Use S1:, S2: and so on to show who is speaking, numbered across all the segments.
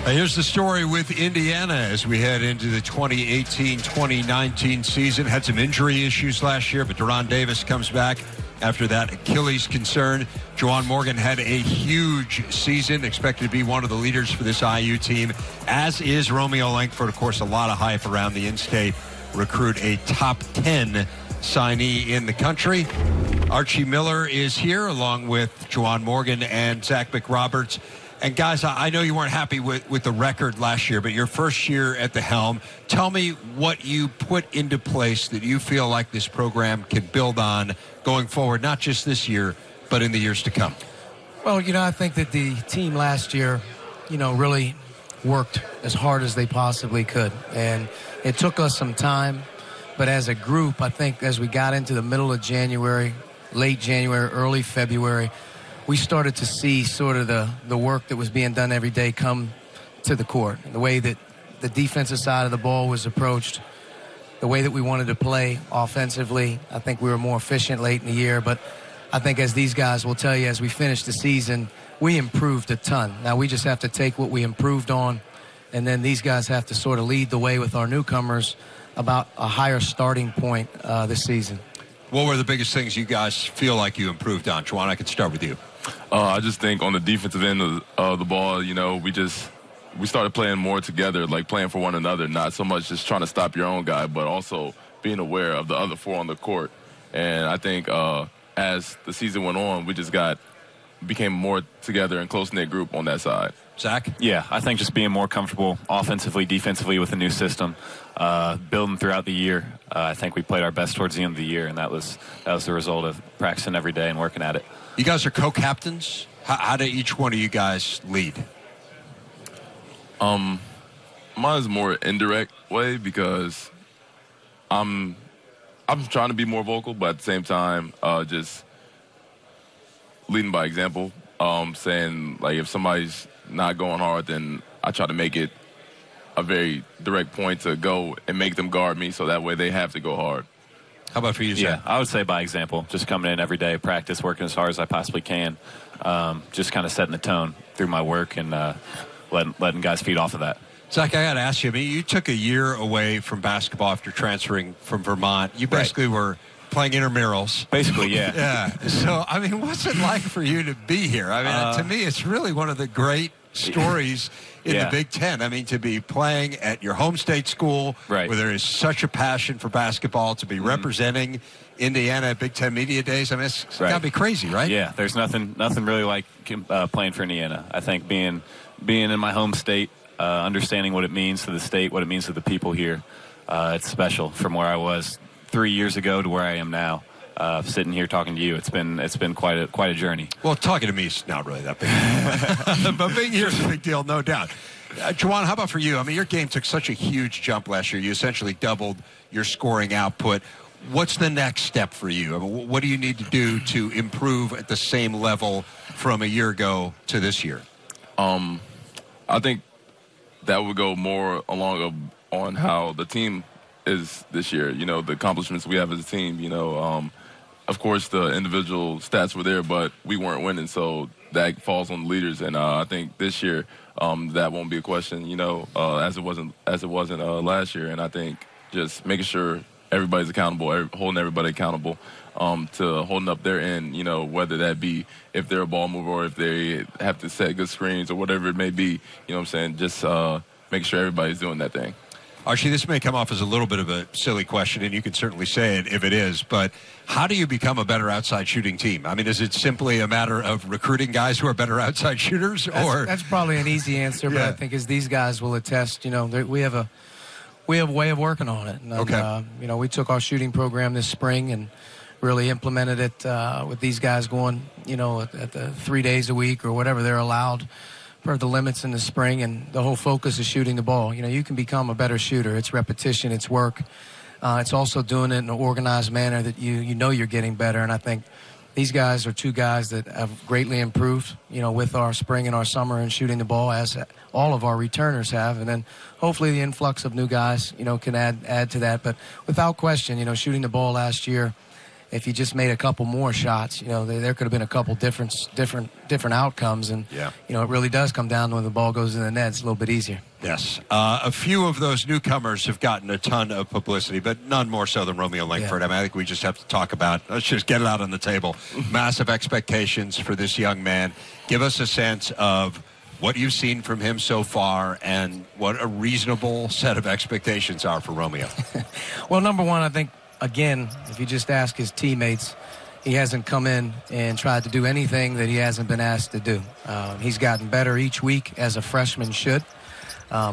S1: Here's the story with Indiana as we head into the 2018-2019 season. Had some injury issues last year, but Deron Davis comes back after that Achilles concern. Juwan Morgan had a huge season, expected to be one of the leaders for this IU team, as is Romeo Langford. Of course, a lot of hype around the in-state recruit, a top 10 signee in the country. Archie Miller is here along with Juwan Morgan and Zach McRoberts. And guys, I know you weren't happy with the record last year, but your first year at the helm, tell me what you put into place that you feel like this program can build on going forward, not just this year, but in the years to come.
S2: Well, I think that the team last year, really worked as hard as they possibly could. And it took us some time, but as a group, I think as we got into the middle of January, late January, early February, we started to see sort of the work that was being done every day come to the court. The way that the defensive side of the ball was approached, the way that we wanted to play offensively. I think we were more efficient late in the year, but I think as these guys will tell you, as we finished the season, we improved a ton. Now we just have to take what we improved on, and then these guys have to sort of lead the way with our newcomers about a higher starting point this season.
S1: What were the biggest things you guys feel like you improved on? Juwan, I can start with you.
S3: I just think on the defensive end of the ball, we started playing more together, like playing for one another, not so much just trying to stop your own guy, but also being aware of the other four on the court. And I think as the season went on, we just became more together and close-knit group on that side.
S1: Zach?
S4: Yeah, I think just being more comfortable offensively, defensively with a new system, building throughout the year. I think we played our best towards the end of the year, and that was the result of practicing every day and working at it.
S1: You guys are co-captains. How do each one of you guys lead?
S3: Mine is more indirect way because I'm trying to be more vocal, but at the same time, just leading by example. Saying like if somebody's not going hard, then I try to make it a very direct point to go and make them guard me, so that way they have to go hard.
S1: How about for you, Zach?
S4: Yeah, I would say by example, just coming in every day, practice, working as hard as I possibly can, just kind of setting the tone through my work and letting guys feed off of that.
S1: Zach, I got to ask you, you took a year away from basketball after transferring from Vermont. You basically were playing intramurals.
S4: Basically, yeah.
S1: Yeah. So, what's it like for you to be here? To me, it's really one of the great stories in the Big Ten. To be playing at your home state school where there is such a passion for basketball, to be representing Indiana at Big Ten Media Days. It's got to be crazy, right?
S4: Yeah, there's nothing really like playing for Indiana. I think being in my home state, understanding what it means to the state, what it means to the people here, it's special from where I was 3 years ago to where I am now. Sitting here talking to you, it's been quite a journey.
S1: Well, talking to me is not really that big, but being here is a big deal, no doubt. Juwan, how about for you? Your game took such a huge jump last year. You essentially doubled your scoring output. What's the next step for you? What do you need to do to improve at the same level from a year ago to this year?
S3: I think that would go more along on how the team is this year. The accomplishments we have as a team. Of course, the individual stats were there, but we weren't winning, so that falls on the leaders. And I think this year that won't be a question, as it wasn't last year. And I think just making sure everybody's accountable, holding everybody accountable to holding up their end, whether that be if they're a ball mover or if they have to set good screens or whatever it may be, just making sure everybody's doing that thing.
S1: Archie, this may come off as a little bit of a silly question, and you can certainly say it if it is, but how do you become a better outside shooting team? Is it simply a matter of recruiting guys who are better outside shooters?
S2: That's probably an easy answer, but I think as these guys will attest, we have a way of working on it. And,
S1: okay.
S2: We took our shooting program this spring and really implemented it with these guys going, at the 3 days a week or whatever they're allowed for the limits in the spring, and the whole focus is shooting the ball. You can become a better shooter. It's repetition, it's work. It's also doing it in an organized manner that you're getting better. And I think these guys are two guys that have greatly improved, with our spring and our summer and shooting the ball, as all of our returners have. And then hopefully the influx of new guys, can add to that. But without question, shooting the ball last year, if he just made a couple more shots, there could have been a couple different outcomes. And, it really does come down to when the ball goes in the net. It's a little bit easier.
S1: Yes. A few of those newcomers have gotten a ton of publicity, but none more so than Romeo Langford. I think we just have to talk about, let's just get it out on the table. Massive expectations for this young man. Give us a sense of what you've seen from him so far and what a reasonable set of expectations are for Romeo.
S2: Well, number one, I think, again, if you just ask his teammates, he hasn't come in and tried to do anything that he hasn't been asked to do. He's gotten better each week, as a freshman should.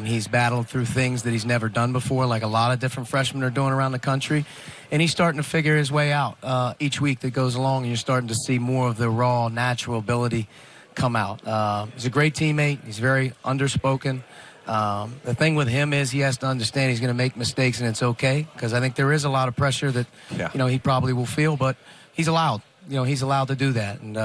S2: He's battled through things that he's never done before, like a lot of different freshmen are doing around the country. And he's starting to figure his way out each week that goes along, and you're starting to see more of the raw, natural ability come out. He's a great teammate. He's very underspoken. The thing with him is he has to understand he's going to make mistakes, and it's okay, because I think there is a lot of pressure that he probably will feel, but he's allowed. He's allowed to do that. And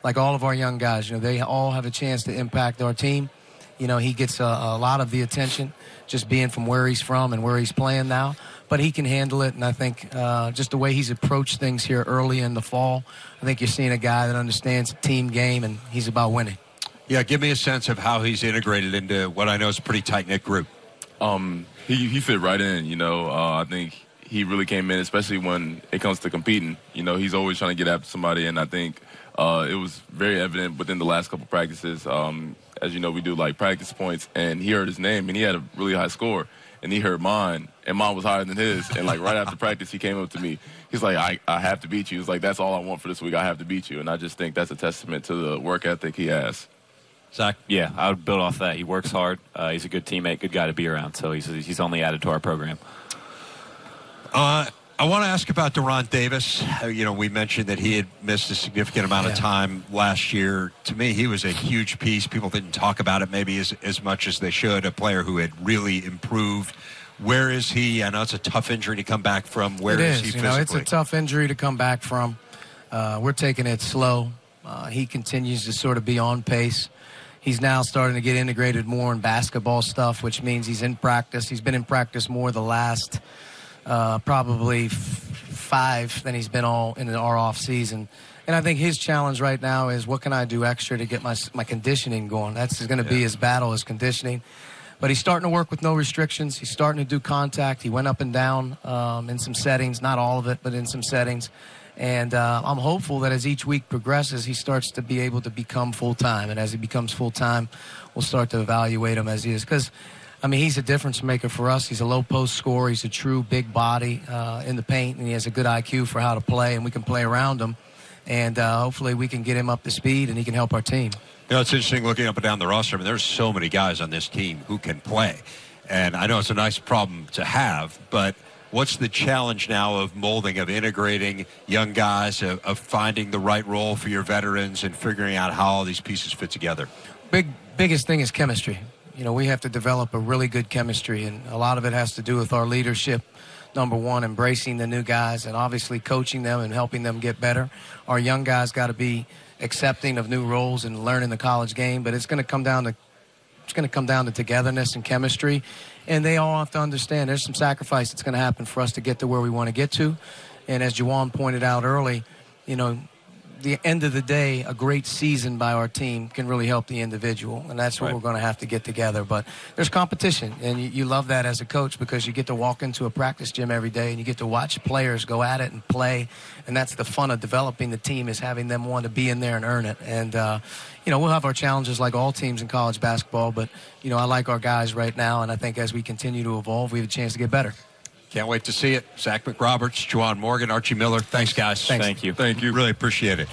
S2: like all of our young guys, they all have a chance to impact our team. He gets a lot of the attention just being from where he's from and where he's playing now, but he can handle it. And I think just the way he's approached things here early in the fall, I think you're seeing a guy that understands the team game, and he's about winning.
S1: Yeah, give me a sense of how he's integrated into what I know is a pretty tight-knit group.
S3: He fit right in, I think he really came in, especially when it comes to competing. He's always trying to get after somebody, and I think it was very evident within the last couple practices. As you know, we do like practice points, and he heard his name, and he had a really high score, and he heard mine, and mine was higher than his. And like right after practice, he came up to me. He's like, I have to beat you. He's like, that's all I want for this week. I have to beat you. And I just think that's a testament to the work ethic he has.
S1: Zach?
S4: Yeah, I would build off that. He works hard. He's a good teammate, good guy to be around. So he's only added to our program.
S1: I want to ask about Deron Davis. We mentioned that he had missed a significant amount of time last year. To me, he was a huge piece. People didn't talk about it maybe as much as they should. A player who had really improved. Where is he? I know it's a tough injury to come back from. Where is he physically?
S2: It's a tough injury to come back from. We're taking it slow. He continues to sort of be on pace. He's now starting to get integrated more in basketball stuff, which means he's in practice. He's been in practice more the last probably 5 than he's been all in our off season. And I think his challenge right now is what can I do extra to get my conditioning going. That's going to be his battle, is conditioning. But he's starting to work with no restrictions. He's starting to do contact. He went up and down in some settings, not all of it, but in some settings. And I'm hopeful that as each week progresses, he starts to be able to become full-time. And as he becomes full-time, we'll start to evaluate him as he is. Because, he's a difference maker for us. He's a low-post scorer. He's a true big body in the paint, and he has a good IQ for how to play, and we can play around him. And hopefully we can get him up to speed, and he can help our team.
S1: It's interesting looking up and down the roster. There's so many guys on this team who can play. And I know it's a nice problem to have, but what's the challenge now of molding, of integrating young guys, of finding the right role for your veterans and figuring out how all these pieces fit together?
S2: Biggest thing is chemistry. We have to develop a really good chemistry, and a lot of it has to do with our leadership. Number one, embracing the new guys and obviously coaching them and helping them get better. Our young guys got to be accepting of new roles and learning the college game, but it's going to come down to togetherness and chemistry. And they all have to understand there's some sacrifice that's going to happen for us to get to where we want to get to. And as Juwan pointed out early, the end of the day, a great season by our team can really help the individual. And that's what we're going to have to get together. But there's competition. And you love that as a coach, because you get to walk into a practice gym every day and you get to watch players go at it and play. And that's the fun of developing the team, is having them want to be in there and earn it. And, we'll have our challenges like all teams in college basketball. But, I like our guys right now. And I think as we continue to evolve, we have a chance to get better.
S1: Can't wait to see it. Zach McRoberts, Juwan Morgan, Archie Miller. Thanks, guys.
S4: Thank you.
S1: Thank you. Really appreciate it.